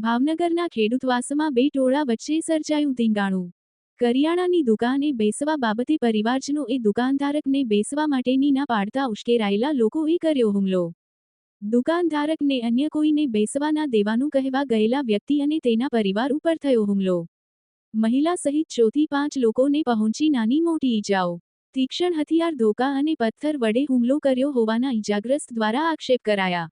ભાવનગરના ખેડૂતવાસમાં બે ટોળા વચ્ચે સર્જાયું ધીંગાણું। કરિયાણાની દુકાને બેસવા બાબતે પરિવારજનો એ દુકાનધારકને બેસવા માટેની ના પાડતા ઉશ્કેરાયેલા લોકોએ કર્યો હુમલો। દુકાનધારકને અન્ય કોઈને બેસવા ના દેવાનું કહેવા ગયેલા વ્યક્તિ અને તેના પરિવાર ઉપર થયો હુમલો। મહિલા સહિત 4 થી 5 લોકોને પહોંચી નાની મોટી ઈજાઓ। તીક્ષ્ણ હથિયાર, ધોકા અને પથ્થર વડે હુમલો કર્યો હોવાના ઈજાગ્રસ્ત દ્વારા આક્ષેપ કરાયા।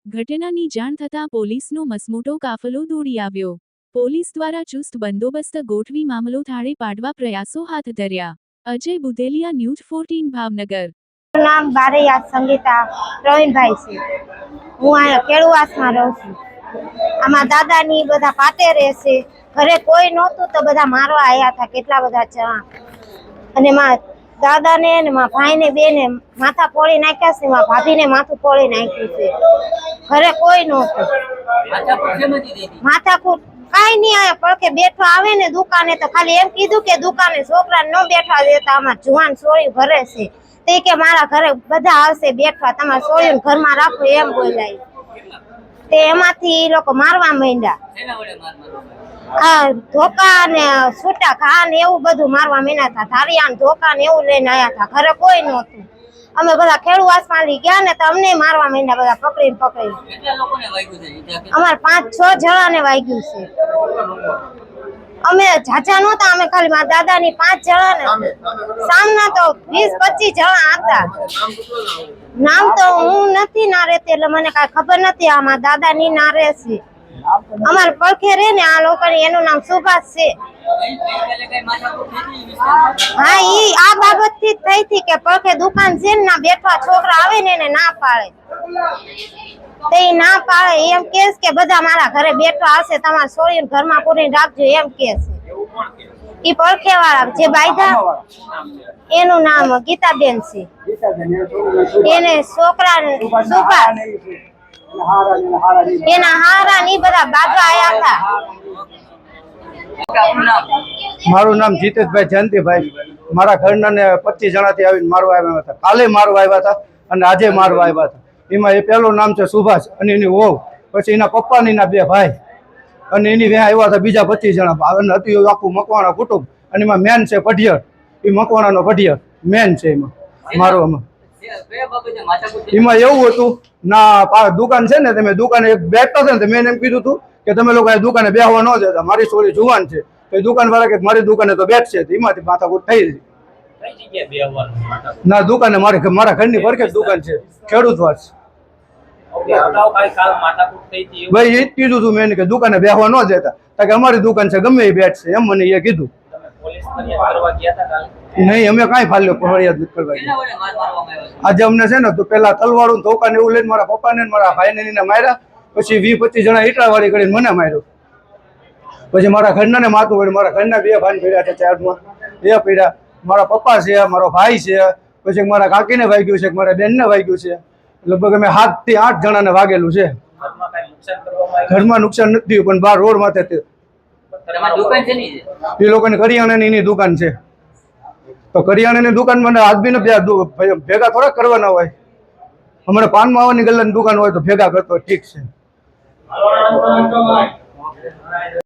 ઘટનાની જાણ થતાં પોલીસનો મસમોટો કાફલો દોડી આવ્યો। પોલીસ દ્વારા ચુસ્ત બંદોબસ્ત ગોઠવી મામલો થાળે પાડવા પ્રયાસો હાથ ધર્યા। અજય બુધેલિયા, ન્યૂઝ 14 ભાવનગર। નામ બારૈયા સંગીતા પ્રવીણભાઈ છે। હું અહીંયા કેળુવાસમાં રહું છું। આમાં દાદાની બધા પાટે રહેશે, ઘરે કોઈ નહોતું તો બધા મારવા આવ્યા હતા, કેટલા બધા જણા। અને માં દાદાને ને માં ભાઈને બેને માથા ફોડી નાખ્યા છે, માં ભાભીને માથું ફોડી નાખ્યું છે। ઘરે કોઈ નહોતું। માથાકૂટ કાંઈ નહીં, આયા પડકે બેઠવા આવે ને દુકાને તો ખાલી એમ કીધું કે દુકાને છોકરાને ન બેઠવા દેતા, આમાં જુવાન સોળી ઘરે છે તે કે મારા ઘરે બધા આવશે બેઠવા, તમારે સોળીને ઘરમાં રાખો એમ બોલાય। તે એમાંથી એ લોકો મારવા માંડ્યા। આ ધોકા ને છૂટા ઘા ને એવું બધું મારવા માંડ્યા હતા। ધારિયા ને ધોકા ને એવું લઈને આવ્યા હતા, ઘરે કોઈ નહોતું। અમે બધા ખેડુવાસમાં ગયા ને તો અમને મારવા માંડ્યા, બધા પકડીને અમારે 5-6 જણાને વાગ્યું છે। અમે ઝાઝા નહોતા, અમે ખાલી મારા દાદાની 5 જણા ને સામના તો 20-25 જણા હતા। નામ તો હું નથી ના રહેતી એટલે મને કાંઈ ખબર નથી। આમાં દાદાની ના રહે છે, અમારે પડખે રે ને આ લોકોની, એનું નામ સુભાષ છે। હા, ઈ આ બાબત થી જ થઈ હતી કે પડખે દુકાન છે ને ના બેઠવા છોકરા આવે ને એને ના પાડે, તે ના પાડે એમ કેસ કે બધા મારા ઘરે બેઠવા આવશે, તમારે છોડીને ઘરમાં પૂરીને રાખજો એમ કે છે। ઈ પડખે વાળા જે બાયધા એનું નામ ગીતાબેન છે, એને છોકરા સુભાષ એના હારા ની બધા બાજવા આયા હતા। મારું નામ જીતેશભાઈ જયંતિભાઈ। મારા ઘરના ને 25 જણાથી આવીને મારવા આવ્યા હતા। કાલે મારવા આવ્યા હતા અને આજે મારવા આવ્યા હતા। એમાં એ પહેલું નામ છે સુભાષ અને એની વહુ, પછી એના પપ્પાની ના 2 ભાઈ અને એની વ્યા આવ્યા હતા બીજા 25 જણા અને હતું આખું મકવાણા કુટુંબ। અને એમાં મેન છે પઢિયર, એ મકવાણાનો પઢિયર મેન છે એમાં મારવામાં। એમાં એવું હતું ના દુકાન છે ને, તમે દુકાને બેઠતા છે ને, મેં એમ કીધું હતું કે તમે લોકો આ દુકાને બેહવા ન દેતા, મારી છોરી જુવાન છે તો દુકાન વાળા કે મારી દુકાને તો બેઠશે, એમાંથી માથાકૂટ થઈ ગઈ। ના દુકાને મારા ઘરની પડખે દુકાન છે, ખેડૂતવાસ। ભાઈ એ જ કીધું હતું મેં કે દુકાને બેહવા ન દેતા, કે અમારી દુકાન છે ગમે એ બેઠશે એમ મને એ કીધું। નહીં, અમે કાંઈ ફરિયાદ નથી કરવા ગયા। આજે અમને છે ને તો પેલા તલવાળું ધોકા ને એવું લઈને મારા પપ્પાને મારા ભાઈને માર્યા, પછી 20-25 જણા ઈટળાવાળી કરીને મને માર્યો, પછી મારા ઘરના ને માથું પડ્યું। મારા ઘરના 2 ભાઈ પડ્યા છે, 4માં 2 પડ્યા, મારા પપ્પા છે, મારો ભાઈ છે, પછી મારા કાકીને વાગ્યું છે, મારા બેનને વાગ્યું છે, લગભગ અમે 7 થી 8 જણાને વાગેલું છે। ઘરમાં નુકસાન નથી થયું પણ બહાર રોડ માથે એ લોકોની કરિયાણાની એની દુકાન છે, તો કરિયાણાની દુકાનમાં હાથ બી ભેગા થોડા કરવાના હોય। હમણાં પાન માવાની ગલ્લાની દુકાન હોય તો ભેગા કરતો ઠીક છે।